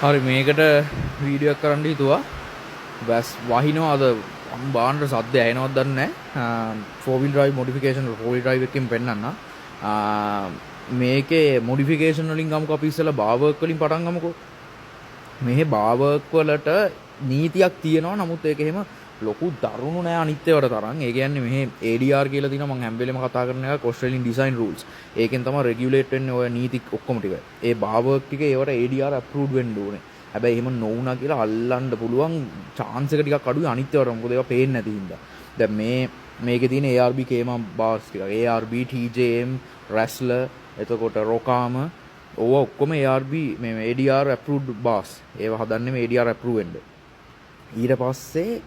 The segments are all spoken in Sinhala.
හරි මේකට වීඩියෝ එකක් කරන්න හිතුවා. බස් වහිනවා අද බාන්න සද්ද ඇහෙනවද දන්නේ නැහැ. 4 wheel drive modification 4 wheel drive එකකින් පෙන්නන්න. මේකේ modification වලින් ගමුකෝ අපි ඉස්සෙල්ලා bar work වලින් පටන් ගමුකෝ. මේ bar work වලට නීතියක් තියෙනවා. නමුත් ඒක එහෙම ලොකු දරුණු නෑ අනිත් ඒවාට තරම්. ඒ කියන්නේ මෙහි ADR කියලා තියෙනවා. මම හැම වෙලෙම කතා කරන එක Australian Design Rules. ඒකෙන් තමයි regulate වෙන්නේ ඔය නීති ඔක්කොම ටික. ඒ bar work ටික ඒවට ADR approved වෙන්න ඕනේ. හැබැයි එහෙම නොවුණා කියලා අල්ලන්න පුළුවන් chance එක ටිකක් අඩුයි අනිත් ඒවාට. මොකද ඒවා පේන්නේ නැති හින්දා. දැන් මේකේ තියෙන ARB KMA bars ටික. ARB TJM Wrestler එතකොට Rocama ඕවා ඔක්කොම ARB මේ ADR approved bars. ඒවා හදන්නේ මේ ADR approve වෙන්න. ඊට පස්සේ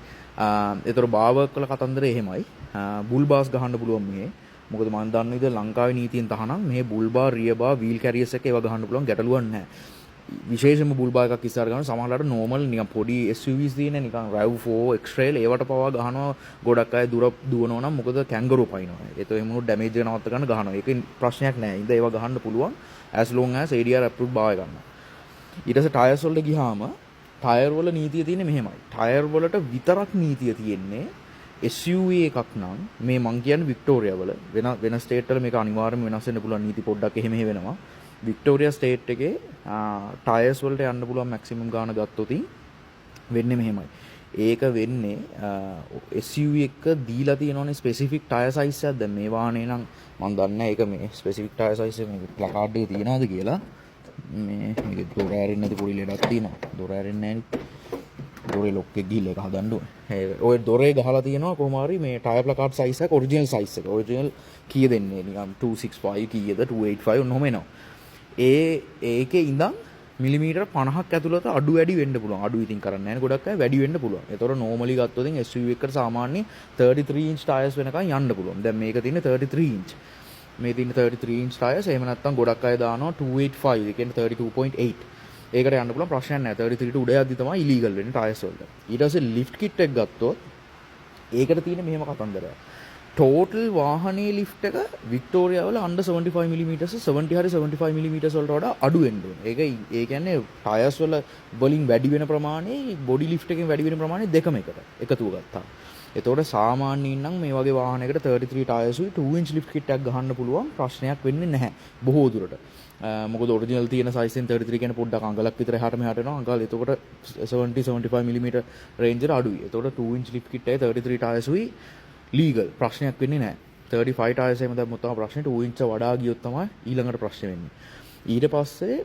ඒතර bar work වල කතන්දරේ එහෙමයි. බුල් බාස් ගහන්න පුළුවන් මේ. මොකද මම දන්න විදිහට ලංකාවේ නීතියෙන් තහනම් මේ බුල් බාර් රිය බාර් වීල් කැරියර්ස් එක ඒවා ගහන්න පුළුවන් ගැටලුවක් නැහැ. විශේෂයෙන්ම බුල් බාර් එකක් ඉස්සර ගන්න සමහරවිට normal නිකන් පොඩි SUVs තියෙන නිකන් RAV4 X-Trail ඒවට පවා ගහනවා ගොඩක් අය දුර දුවනවා නම් මොකද කැංගරෝ පයින්නවා. ඒතෝ එහෙම උනොත් ඩැමේජ් එක නවත්ත ගන්න ගහනවා. ඒක ප්‍රශ්නයක් නැහැ. ඉතින් ඒවා ගහන්න පුළුවන් as long as ADR approved bar ගන්න. ඊට පස්සේ ටයර්ස් වලට ගියාම ටයර් වල නීතිය තියෙන්නේ මෙහෙමයි. ටයර් වලට විතරක් නීතිය තියෙන්නේ SUV එකක් නම් මේ මං කියන්නේ වික්ටෝරියා වල වෙන ස්ටේට් වල මේක අනිවාර්යයෙන්ම වෙනස් වෙන්න පුළුවන් නීති පොඩ්ඩක් එහෙම වෙනවා. වික්ටෝරියා ස්ටේට් එකේ ටයර්ස් වලට යන්න පුළුවන් මැක්සිමම් ගාන ගත්තොත් වෙන්නේ මෙහෙමයි. ඒක වෙන්නේ SUV එක දීලා තියෙනවනේ ස්පෙસિෆික් ටයර් සයිස් එකක්. දැන් මේ වාහනේ නම් මං දන්නේ නැහැ ඒක මේ ස්පෙસિෆික් ටයර් සයිස් එක මේ ප්ලකාඩ් එකේ තියනවාද කියලා. මේක දොර ඇරෙන්නේ නැති පොඩි ලෙඩක් තියෙනවා. දොර ඇරෙන්නේ නැහැ. දොරේ ලොක් එක ගිහිල්ලා ඒක හදන්න ඕනේ. ඔය දොරේ ගහලා තියෙනවා කොහොම හරි මේ ටයර් ප්ලකාඩ් සයිස් එක ඔරිජිනල් සයිස් එක. ඔරිජිනල් කීය දෙන්නේ නිකන් 265 කීයද 285 ඔන්නෝම එනවා. ඒකේ ඉඳන් මිලිමීටර් 50ක් ඇතුළත අඩු වැඩි වෙන්න පුළුවන්. අඩු ඉතින් කරන්නේ නැහැ. ගොඩක් අය වැඩි වෙන්න පුළුවන්. ඒතකොට normally ගත්තොත් SUV එකකට සාමාන්‍ය 33 inch tyres වෙනකන් යන්න පුළුවන්. දැන් මේක තියෙන්නේ 33 inch. මේ තියෙන 33 inch tyres එහෙම නැත්නම් ගොඩක් අය දානවා 285 ඒ කියන්නේ 32.8. ඒකට යන්න පුළුවන් ප්‍රශ්නයක් නැහැ. 33 ට උඩ යද්දි තමයි illegal වෙන්නේ tyres වලට. ඊට පස්සේ lift kit එක ගත්තොත් ඒකට තියෙන මෙහෙම කතන්දරයක්. total වාහනේ lift එක වික්ටෝරියා වල under 75 mm 70 හරි 75 mm වලට වඩා අඩු වෙන්න ඕනේ. ඒ කියන්නේ tyres වල වලින් වැඩි වෙන ප්‍රමාණය body lift එකෙන් වැඩි වෙන ප්‍රමාණය දෙකම එකතුව ගත්තා. එතකොට සාමාන්‍යයෙන් නම් මේ වගේ වාහනයකට 33 tyres උයි 2 inch lift kit එකක් ගහන්න පුළුවන් ප්‍රශ්නයක් වෙන්නේ නැහැ බොහෝ දුරට. මොකද ඔරිජිනල් තියෙන size එකෙන් 33 කියන්නේ පොඩ්ඩක් අඟලක් විතර එහාට මෙහාට යනවා. අඟල් එතකොට 70-75 mm range එක අඩුයි. එතකොට 2 inch lift kit එකේ 33 tyres උයි legal ප්‍රශ්නයක් වෙන්නේ නැහැ. 35 tyres එහෙම දැම්මොත් තමයි ප්‍රශ්නේ. 2 inch වඩා ගියොත් තමයි ඊළඟට ප්‍රශ්නේ වෙන්නේ. ඊට පස්සේ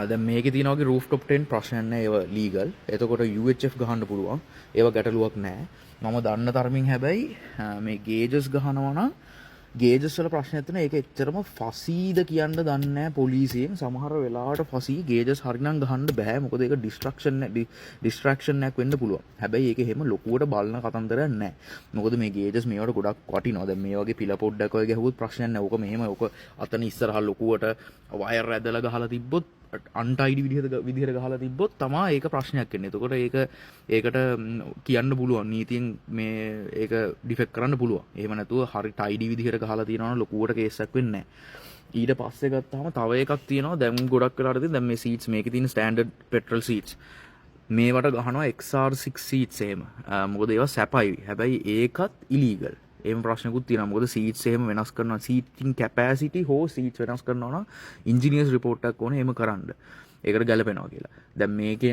දැන් මේකේ තියෙන වගේ rooftop tent ප්‍රශ්නයක් නැහැ. ඒව legal. එතකොට UHF ගහන්න පුළුවන්. ඒව ගැටලුවක් නැහැ. මම දන්න තරමින් හැබැයි මේ gauges ගහනවා නම් gauges වල ප්‍රශ්නයක් තියෙනවා. ඒක එච්චරම ෆසීද කියන්න දන්නේ නැහැ පොලිසියෙන්. සමහර වෙලාවට ෆසී gauges හරිනම් ගහන්න බෑ. මොකද ඒක distraction එකක් වෙන්න පුළුවන්. හැබැයි ඒක එහෙම ලොකුවට බලන කතන්දරයක් නැහැ. මොකද මේ gauges මේවට ගොඩක් වටිනවා. දැන් මේ වගේ පිළ පොඩ්ඩක් ඔය ගැහුවොත් ප්‍රශ්නයක් නැහැ. ඕක මෙහෙම ඕක අතන ඉස්සරහා ලොකුවට වයර් ඇදලා ගහලා තිබ්බොත් අන්ටයිඩි විදිහට ගහලා තිබ්බොත් තමයි ඒක ප්‍රශ්නයක් වෙන්නේ. එතකොට ඒකට කියන්න පුළුවන් නීතියෙන් මේ ඒක ඩිෆෙක්ට් කරන්න පුළුවන්. එහෙම නැතුව හරි ටයිඩි විදිහට ගහලා තියනවා නම් ලොකුවට කේස් එකක් වෙන්නේ නැහැ. ඊට පස්සේ ගත්තාම තව එකක් තියෙනවා. දැන් ගොඩක් වෙලාවට තියෙන දැන් මේ සීට්ස් මේකේ තියෙන ස්ටෑන්ඩඩ් පෙට්‍රල් සීට්ස් මේවට ගහනවා XR6 සීට්ස් එහෙම. මොකද ඒවා සැපයි. හැබැයි ඒකත් ඉලීගල්. එහෙම ප්‍රශ්නකුත් තියෙනවා. මොකද සීට්ස් එහෙම වෙනස් කරනවා. සීටින් කැපැසිටි හෝ සීට්ස් වෙනස් කරනවා නම් ඉන්ජිනියර්ස් රිපෝට් එකක් ඕනේ එහෙම කරන්න. ඒකට ගැලපෙනවා කියලා. දැන් මේකේ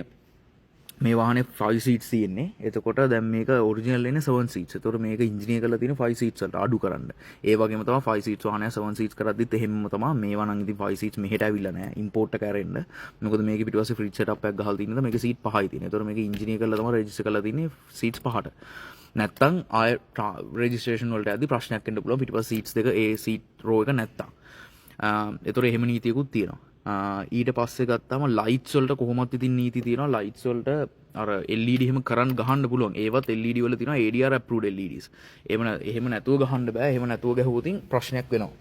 මේ වාහනේ 5 seats තියෙන්නේ. එතකොට දැන් මේක ඔරිජිනල් එන්නේ 7 seats. ඒතකොට මේක ඉන්ජිනියර් කරලා තියෙන 5 seats වලට අඩු කරන්න. ඒ වගේම තමයි 5 seats වාහනය 7 seats කරද්දිත් එහෙමම තමයි මේවා නම් ඉතින් 5 seats මෙහෙට ඇවිල්ලා නැහැ. ඉම්පෝර්ට් එක ඇරෙන්න. මොකද මේකේ පිටිපස්සේ ෆ්‍රිජ් setup එකක් ගහලා තියෙනවා. මේකේ seat 5යි තියෙන්නේ. ඒතකොට මේක ඉන්ජිනියර් කරලා තමයි රෙජිස්ටර් කරලා තියෙන්නේ seats 5ට. නැත්තම් ආය රෙජිස්ට්‍රේෂන් වලට යද්දි ප්‍රශ්නයක් එන්න පුළුවන් පිටිපස්ස සීට්ස් දෙක ඒ සීට් රෝ එක නැත්තම්. ඒතොර එහෙම නීතියකුත් තියෙනවා. ඊට පස්සේ ගත්තාම ලයිට්ස් වලට කොහොමත් ඉතින් නීති තියෙනවා. ලයිට්ස් වලට අර LED එහෙම කරන් ගහන්න පුළුවන්. ඒවත් LED වල තියෙනවා ADR approved LEDs. එහෙම නැතුව ගහන්න බෑ. එහෙම නැතුව ගැහුවොත් ප්‍රශ්නයක් වෙනවා.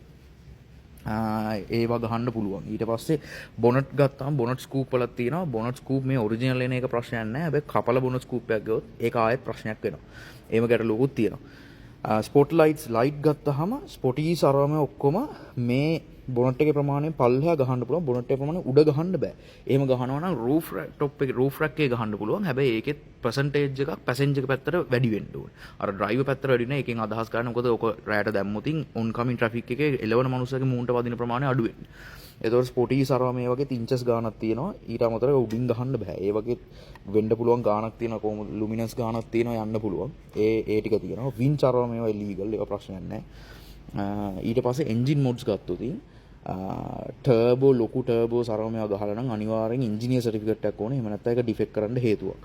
ඒවා ගහන්න පුළුවන්. ඊට පස්සේ බොනට් ගත්තාම බොනට් ස්කූප් වලක් තියෙනවා. බොනට් ස්කූප් මේ ඔරිජිනල් එන එක ප්‍රශ්නයක් නැහැ. හැබැයි කපල බොනට් ස්කූප් එකක් ගියොත් ඒක ආයෙත් ප්‍රශ්නයක් වෙනවා. ඒව ගැටලුවකුත් තියෙනවා. ස්පොට් ලයිට්ස් ලයිට් ගත්තාම ස්පොටීස් අරම ඔක්කොම මේ බොනට් එකේ ප්‍රමාණය පල්ලෙහා ගහන්න පුළුවන්. බොනට් එකේ ප්‍රමාණය උඩ ගහන්න බෑ. එහෙම ගහනවා නම් රූෆ් ටොප් එකේ රූෆ් රැක් එකේ ගහන්න පුළුවන්. හැබැයි ඒකෙත් පර්සන්ටේජ් එකක් පැසෙන්ජර් පැත්තට වැඩි වෙන්න ඕනේ. අර ඩ්‍රයිවර් පැත්තට වැඩි නෑ. ඒකෙන් අදහස් ගන්න මොකද ඔක රැයට දැම්මොතින් ඔන් කමින් ට්‍රැෆික් එකේ එළවන මනුස්සයගේ මූණට වදින ප්‍රමාණය අඩු වෙන්නේ. ඒතකොට ස්පොටි සරවා මේ වගේ ඉන්චස් ගාණක් තියෙනවා. ඊට අමතරව උඩින් ගහන්න බෑ. ඒ වගේ වෙන්න පුළුවන් ගාණක් තියෙනවා. කොහොම ලුමිනස් ගාණක් තියෙනවා යන්න පුළුවන්. ඒ ටික තියෙනවා. වින් සරවා මේවා ඉලීගල්. ඒක ප්‍රශ්නයක් නෑ. ඊට පස්සේ එන්ජින් මොඩ්ස් ගත්තොත් ටර්බෝ ලොකු ටර්බෝ සරව මේවා ගහලා නම් අනිවාර්යෙන් ඉන්ජිනියර් සර්ටිෆිකේට් එකක් ඕනේ. එහෙම නැත්නම් ඒක ඩිෆෙක්ට් කරන්න හේතුවක්.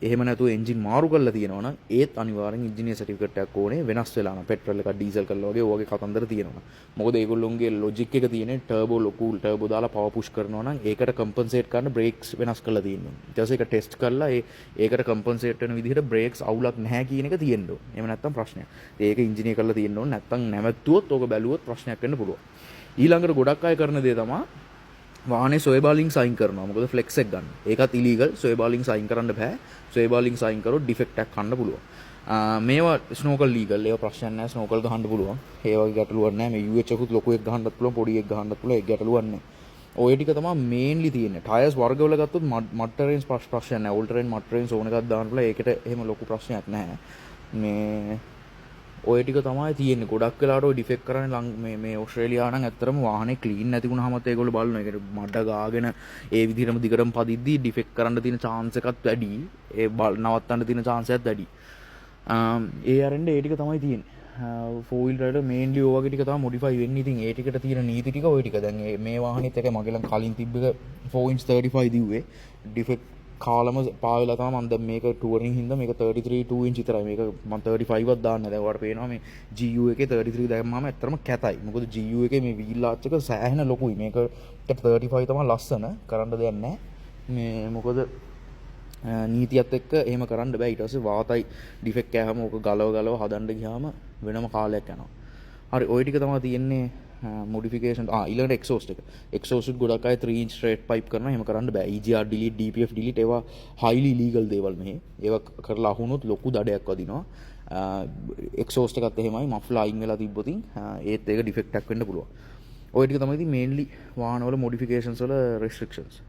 එහෙම නැතුව එන්ජින් මාරු කරලා තියෙනවා නම් ඒත් අනිවාර්යෙන් ඉන්ජිනියර් සර්ටිෆිකේට් එකක් ඕනේ. වෙනස් වෙලා නම් පෙට්‍රල් එකක් ඩීසල් කරලා වගේ ඔයගේ කතන්දර තියෙනවා. මොකද ඒගොල්ලොන්ගේ ලොජික් එක තියෙන්නේ ටර්බෝ ලොකු ටර්බෝ දාලා පවර් පුෂ් කරනවා නම් ඒකට කම්පන්සේට් කරන්න බ්‍රේක්ස් වෙනස් කරලා තියෙනවා. ඊට පස්සේ ඒක ටෙස්ට් කරලා ඒකට කම්පන්සේට් වෙන විදිහට බ්‍රේක්ස් අවුලක් නැහැ කියන එක තියෙන්න ඕනේ. එහෙම නැත්නම් ප්‍රශ්නයක්. ඒක ඉන්ජිනියර් කරලා තියෙන්න ඕනේ. නැත්නම් නැවතුවොත් ඕක බැලුවොත් ප්‍රශ්නයක් වෙන්න පුළුවන්. ඊළඟට ගොඩක් අය කරන දේ තමයි වාහනේ සොයබාලින් සයින් කරනවා. මොකද ෆ්ලෙක්ස් එක ගන්න. ඒකත් ඉලීගල්. සොයබාලින් සයින් කරන්න බෑ. සොයබාලින් සයින් කරොත් ඩිෆෙක්ට් එකක් ගන්න පුළුවන්. මේවා ස්නෝකල් ලීගල්. ඒවා ප්‍රශ්නයක් නෑ. ස්නෝකල් ගහන්න පුළුවන්. ඒ වගේ ගැටලුවක් නෑ. මේ UH එකකුත් ලොකු එකක් ගහන්නත් පුළුවන්. පොඩි එකක් ගහන්නත් පුළුවන්. ඒක ගැටලුවක් නෑ. ඔය ටික තමයි මේන්ලි තියෙන්නේ. ටයර්ස් වර්ගවල ගත්තොත් මඩ් ටෙරේන්ස් ප්‍රශ්නයක් නෑ. ඕල් ටෙරේන් මඩ් ටෙරේන්ස් ඕන එකක් දාන්න පුළුවන්. ඒකට එහෙම ලොකු ප්‍රශ්නයක් නෑ. මේ ඔය ටික තමයි තියෙන්නේ. ගොඩක් වෙලාවට ඔය ඩිෆෙක්ට් කරන්නේ මේ ඕස්ට්‍රේලියාව නම් ඇත්තටම වාහනේ ක්ලීන් නැති වුණාමත් ඒගොල්ලෝ බලනවා. ඒකට මඩ ගාගෙන ඒ විදිහටම දිගටම පදිද්දී ඩිෆෙක්ට් කරන්න තියෙන chance එකත් වැඩි. ඒ නවත්තන්න තියෙන chance එකත් වැඩි. ඒ අරින්ද ඒ ටික තමයි තියෙන්නේ. 4 wheel වලට මේන්ලි ඔය වගේ ටික තමයි මොඩිෆයි වෙන්නේ. ඉතින් ඒ ටිකට තියෙන නීති ටික ඔය ටික. දැන් මේ වාහනේත් එක මගේ ළඟ කලින් තිබ්බ එක 4 inch 35 දිව්වේ. ඩිෆෙක්ට් කාලම පාවෙලා තමයි මම දැන් මේක ටූරින් හින්දා මේක 33 2 inch විතරයි. මේක මම 35ක් දාන්න. දැන් ඔයාලට පේනවා මේ GU එකේ 33 දැම්මම ඇත්තටම කැතයි. මොකද GU එකේ මේ වීල් ආච් එක සෑහෙන ලොකුයි. මේකට 35 තමයි ලස්සන. කරන්න දෙයක් නැහැ. මේ මොකද නීතියත් එක්ක එහෙම කරන්න බෑ. ඊට පස්සේ වාතයි ඩිෆෙක්ට් කෑවම ඕක ගලව හදන්න ගියාම වෙනම කාලයක් යනවා. හරි ඔය ටික තමයි තියෙන්නේ මොඩිෆිකේෂන්. ඊළඟට එක්සෝස්ට් එක. එක්සෝස්ට් ගොඩක් අය 3 inch straight pipe කරනවා. එහෙම කරන්න බෑ. EGR delete DPF delete ඒවා highly illegal දේවල් මෙහි. ඒවා කරලා අහුනොත් ලොකු දඩයක් වදිනවා. එක්සෝස්ට් එකත් එහෙමයි. මෆ්ලර් අයින් වෙලා තිබ්බොතින් ඒත් ඒක ඩිෆෙක්ට් එකක් වෙන්න පුළුවන්. ඔය ටික තමයි ඉතින් මේන්ලි වාහනවල මොඩිෆිකේෂන්ස් වල restrictions.